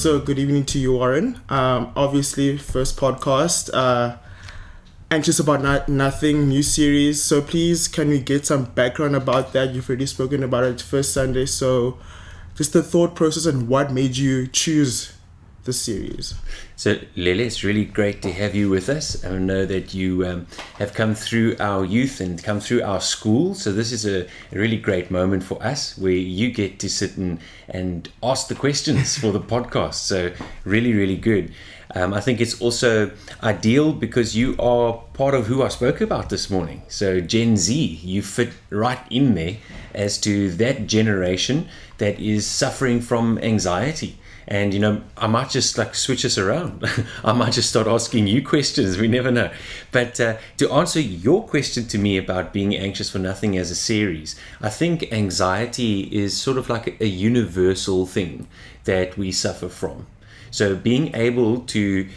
So, good evening to you, Warren. Obviously, first podcast, Anxious About Nothing, new series. So, please, can we get some background about that? You've already spoken about it first Sunday. So, just the thought process and what made you choose the series. So, Lele, it's really great to have you with us. I know that you have come through our youth and come through our school. So this is a really great moment for us where you get to sit and ask the questions for the podcast. So really, really good. I think it's also ideal because you are part of who I spoke about this morning. So Gen Z, you fit right in there as to that generation that is suffering from anxiety. And, I might just switch us around. I might just start asking you questions. We never know. But to answer your question to me about being anxious for nothing as a series, I think anxiety is sort of like a universal thing that we suffer from. So being able to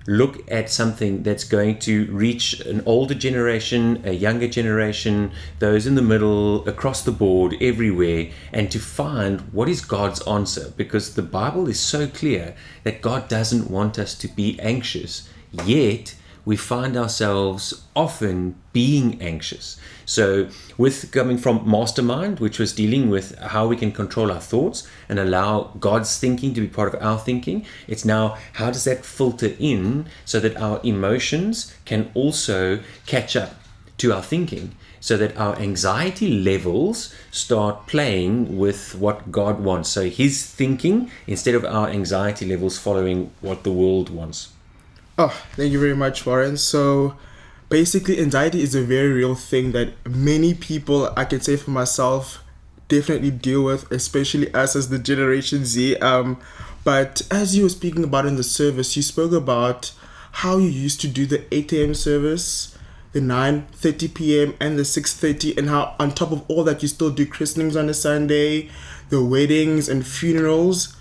look at something that's going to reach an older generation, a younger generation, those in the middle, across the board, everywhere, and to find what is God's answer. Because the Bible is so clear that God doesn't want us to be anxious, yet we find ourselves often being anxious. So with coming from Mastermind, which was dealing with how we can control our thoughts and allow God's thinking to be part of our thinking, it's now how does that filter in so that our emotions can also catch up to our thinking, so that our anxiety levels start playing with what God wants. So His thinking instead of our anxiety levels following what the world wants. Oh, thank you very much, Warren. So, basically, anxiety is a very real thing that many people, I can say for myself, definitely deal with, especially us as the Generation Z. But as you were speaking about in the service, you spoke about how you used to do the 8 a.m. service, the 9:30 p.m. and the 6:30, and how on top of all that, you still do christenings on a Sunday, the weddings and funerals.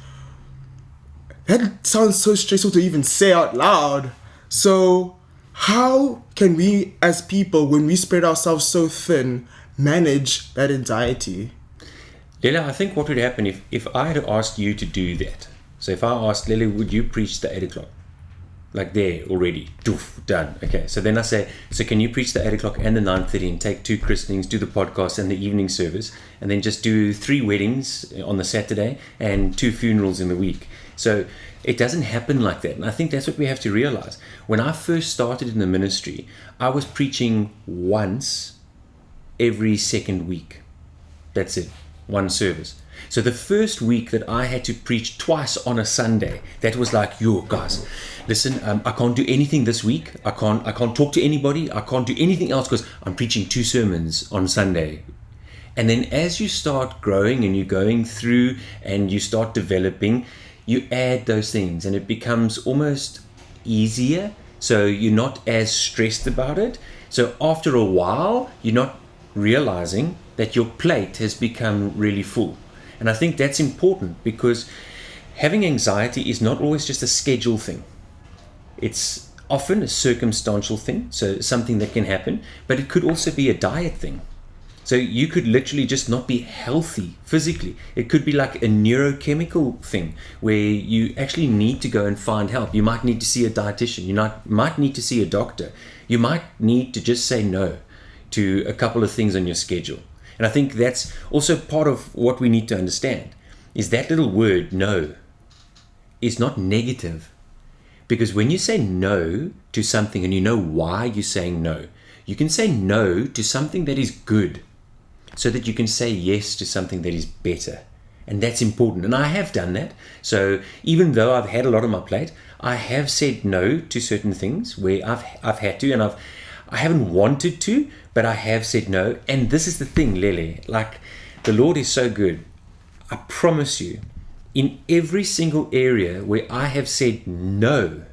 That sounds so stressful to even say out loud. So how can we as people, when we spread ourselves so thin, manage that anxiety? Lila, I think what would happen if I had asked you to do that. So if I asked Lily, would you preach the 8 o'clock? Like there already, doof, done. Okay, so then I say, so can you preach the 8 o'clock and the 9:30 and take 2 christenings, do the podcast and the evening service, and then just do 3 weddings on the Saturday and 2 funerals in the week? So it doesn't happen like that. And I think that's what we have to realize. When I first started in the ministry, I was preaching once every second week. That's it, one service. So the first week that I had to preach twice on a Sunday, that was like, yo guys, listen, I can't do anything this week. I can't talk to anybody. I can't do anything else because I'm preaching 2 sermons on Sunday. And then as you start growing and you're going through and you start developing, you add those things and it becomes almost easier. So you're not as stressed about it. So after a while, you're not realizing that your plate has become really full. And I think that's important because having anxiety is not always just a schedule thing. It's often a circumstantial thing, so something that can happen, but it could also be a diet thing. So you could literally just not be healthy physically. It could be like a neurochemical thing where you actually need to go and find help. You might need to see a dietitian. You might need to see a doctor. You might need to just say no to a couple of things on your schedule. And I think that's also part of what we need to understand is that little word no is not negative. Because when you say no to something and you know why you're saying no, you can say no to something that is good so that you can say yes to something that is better. And that's important. And I have done that. So even though I've had a lot on my plate, I have said no to certain things where I've had to, and I haven't wanted to, but I have said no. And this is the thing, Lele, like the Lord is so good. I promise you, in every single area where I have said no,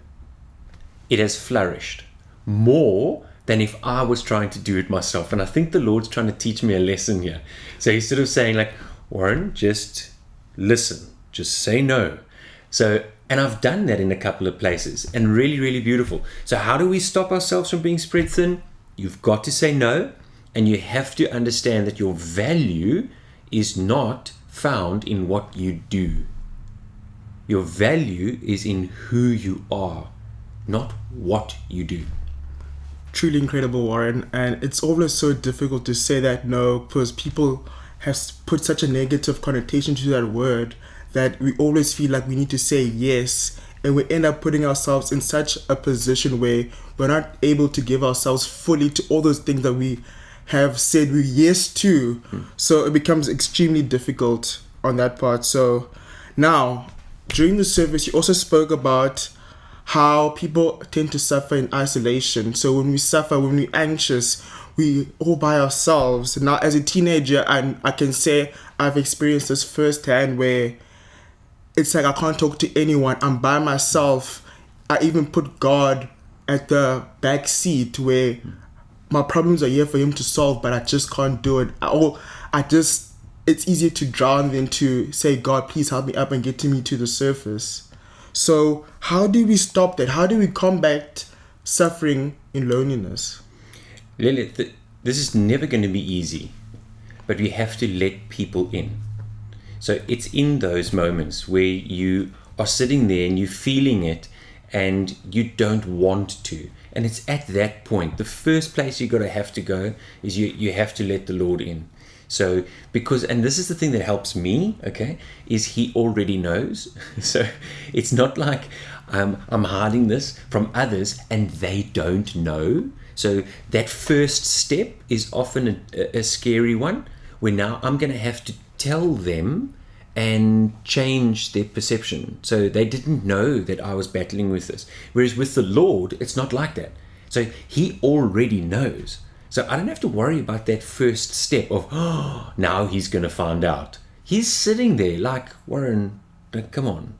it has flourished more than if I was trying to do it myself. And I think the Lord's trying to teach me a lesson here. So he's sort of saying like, Warren, just listen, just say no. So, and I've done that in a couple of places and really, really beautiful. So how do we stop ourselves from being spread thin? You've got to say no, and you have to understand that your value is not found in what you do. Your value is in who you are, not what you do. Truly incredible, Warren. And it's always so difficult to say that no, because people have put such a negative connotation to that word that we always feel like we need to say yes. And we end up putting ourselves in such a position where we're not able to give ourselves fully to all those things that we have said we yes to. So it becomes extremely difficult on that part. So now, during the service, you also spoke about how people tend to suffer in isolation. So when we suffer, when we're anxious, we all by ourselves. Now, as a teenager, I can say I've experienced this firsthand where it's like I can't talk to anyone. I'm by myself. I even put God at the back seat where my problems are here for Him to solve, but I just can't do it. It's easier to drown than to say, God, please help me up and get to me to the surface. So how do we stop that? How do we combat suffering in loneliness? Lilith, this is never going to be easy, but we have to let people in. So it's in those moments where you are sitting there and you're feeling it and you don't want to. And it's at that point, the first place you have to go is you have to let the Lord in. So and this is the thing that helps me, okay, is He already knows. So it's not like I'm hiding this from others and they don't know. So that first step is often a scary one, where now I'm going to have to tell them and change their perception. So they didn't know that I was battling with this. Whereas with the Lord, it's not like that. So He already knows. So I don't have to worry about that first step of, oh, now He's going to find out. He's sitting there like, Warren, like, come on.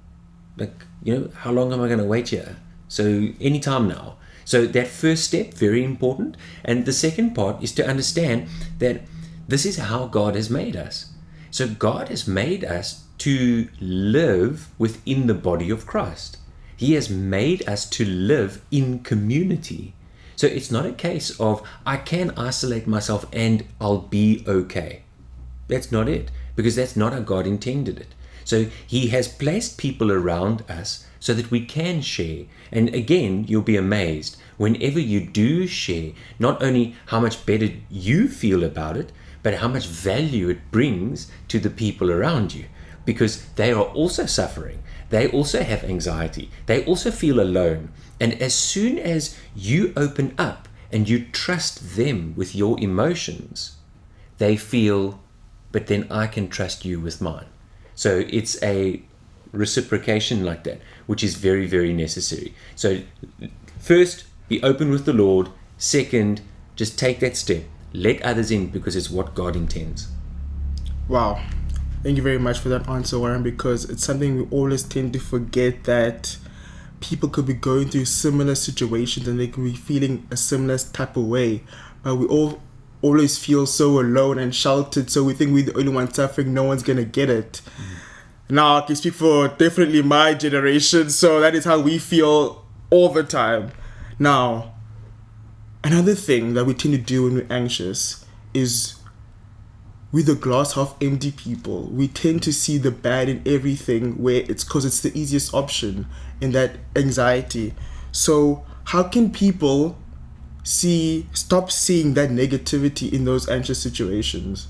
Like, how long am I going to wait here? So anytime now. So that first step, very important. And the second part is to understand that this is how God has made us. So God has made us to live within the body of Christ. He has made us to live in community. So it's not a case of I can isolate myself and I'll be okay. That's not it, because that's not how God intended it. So He has placed people around us so that we can share. And again, you'll be amazed whenever you do share, not only how much better you feel about it, but how much value it brings to the people around you, because they are also suffering. They also have anxiety. They also feel alone. And as soon as you open up and you trust them with your emotions, they feel, but then I can trust you with mine. So it's a reciprocation like that, which is very, very necessary. So first, be open with the Lord. Second, just take that step. Let others in, because it's what God intends. Wow. Thank you very much for that answer, Warren, because it's something we always tend to forget, that people could be going through similar situations and they could be feeling a similar type of way. But we all always feel so alone and sheltered, so we think we're the only one suffering, no one's going to get it. Now, I can speak for definitely my generation, so that is how we feel all the time. Now, another thing that we tend to do when we're anxious is we're the glass half empty people. We tend to see the bad in everything, where it's because it's the easiest option in that anxiety. So how can people stop seeing that negativity in those anxious situations?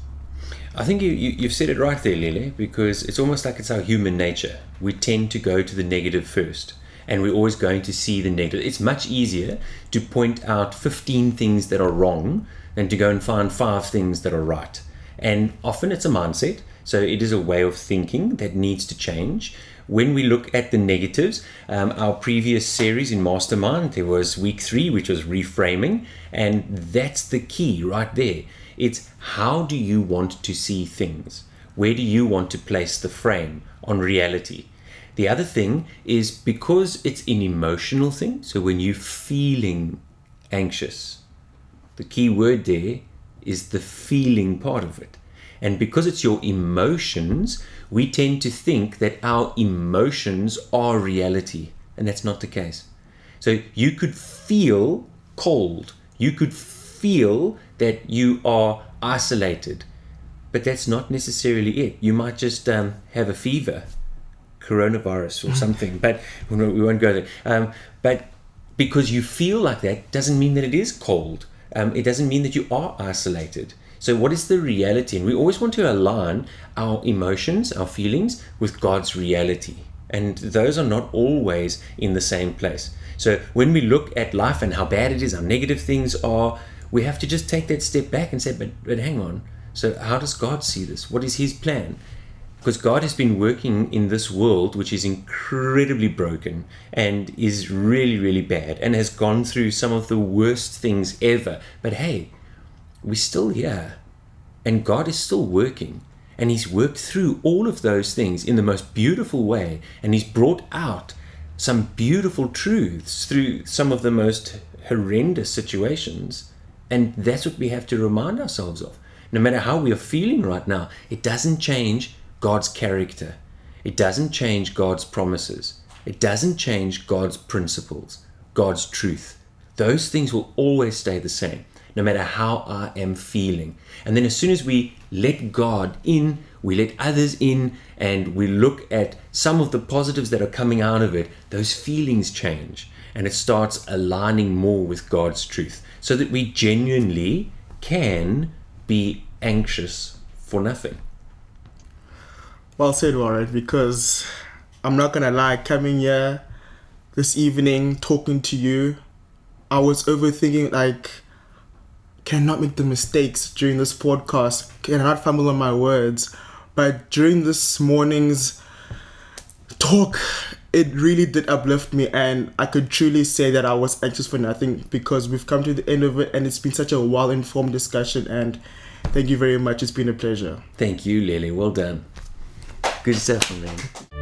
I think you've said it right there, Lele, because it's almost like it's our human nature. We tend to go to the negative first, and we're always going to see the negative. It's much easier to point out 15 things that are wrong than to go and find 5 things that are right. And often it's a mindset, so it is a way of thinking that needs to change. When we look at the negatives, our previous series in Mastermind, there was week 3, which was reframing, and that's the key right there. It's how do you want to see things? Where do you want to place the frame on reality? The other thing is, because it's an emotional thing, so when you're feeling anxious, the key word there is the feeling part of it. And because it's your emotions, we tend to think that our emotions are reality, and that's not the case. So you could feel cold, you could feel that you are isolated, but that's not necessarily it. You might just have a fever. coronavirus or something, but we won't go there. But because you feel like that doesn't mean that it is cold. It doesn't mean that you are isolated. So what is the reality? And we always want to align our emotions, our feelings, with God's reality. And those are not always in the same place. So when we look at life and how bad it is, how negative things are, we have to just take that step back and say, but hang on. So how does God see this? What is his plan? Because God has been working in this world, which is incredibly broken and is really, really bad and has gone through some of the worst things ever. But hey, we're still here and God is still working, and he's worked through all of those things in the most beautiful way, and he's brought out some beautiful truths through some of the most horrendous situations. And that's what we have to remind ourselves of. No matter how we are feeling right now, it doesn't change God's character. It doesn't change God's promises. It doesn't change God's principles, God's truth. Those things will always stay the same, no matter how I am feeling. And then as soon as we let God in, we let others in, and we look at some of the positives that are coming out of it, those feelings change, and it starts aligning more with God's truth, so that we genuinely can be anxious for nothing. Well said, Warren, because I'm not gonna lie, coming here this evening, talking to you, I was overthinking, like, cannot make the mistakes during this podcast, cannot fumble on my words. But during this morning's talk, it really did uplift me, and I could truly say that I was anxious for nothing, because we've come to the end of it and it's been such a well-informed discussion, and thank you very much. It's been a pleasure. Thank you, Lily. Well done. Good stuff, man.